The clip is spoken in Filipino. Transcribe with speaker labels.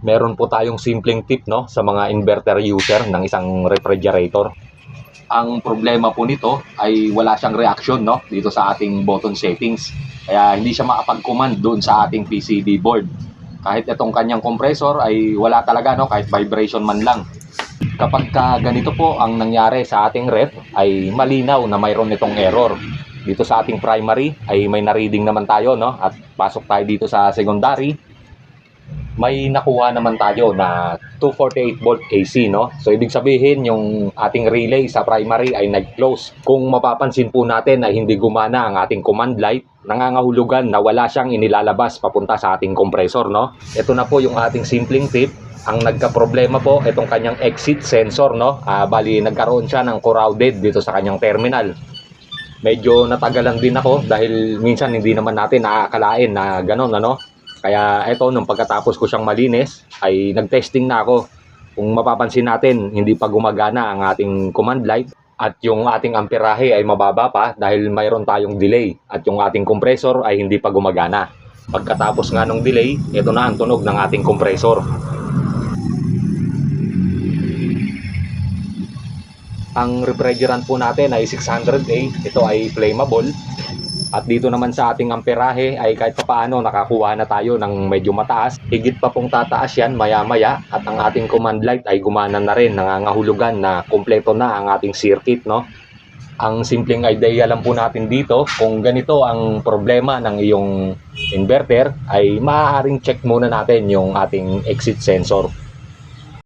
Speaker 1: Meron po tayong simpleng tip, no, sa mga inverter user ng isang refrigerator. Ang problema po nito ay wala siyang reaction, no, dito sa ating button settings. Kaya hindi siya makapag-command doon sa ating PCB board. Kahit itong kanyang compressor ay wala talaga, no, kahit vibration man lang. Kapag ganito po ang nangyari sa ating ref, ay malinaw na mayroon itong error. Dito sa ating primary ay may na-reading naman tayo, no, at pasok tayo dito sa secondary, may nakuha naman tayo na 248 volt AC, no? So ibig sabihin yung ating relay sa primary ay nag-close. Kung mapapansin po natin ay hindi gumana ang ating command light, nangangahulugan na wala siyang inilalabas papunta sa ating compressor, no? Ito na po yung ating simpleng tip. Ang nagka-problema po itong kanyang exit sensor, no? Bali nagkaroon siya ng corroded dito sa kanyang terminal. Medyo natagalan din ako dahil minsan hindi naman natin nakakalain na gano'n, ano? Kaya eto, nung pagkatapos ko siyang malinis, ay nag-testing na ako. Kung mapapansin natin, hindi pa gumagana ang ating command light at yung ating amperahe ay mababa pa dahil mayroon tayong delay at yung ating compressor ay hindi pa gumagana. Pagkatapos nga ng delay, ito na ang tunog ng ating compressor. Ang refrigerant po natin ay 600A, ito ay flammable. At dito naman sa ating amperahe ay kahit papaano nakakuha na tayo ng medyo mataas. Higit pa pong tataas yan maya-maya at ang ating command light ay gumana na rin, nangangahulugan na kumpleto na ang ating circuit, no? Ang simpleng idea lang po natin dito, kung ganito ang problema ng iyong inverter, ay maaaring check muna natin yung ating exit sensor.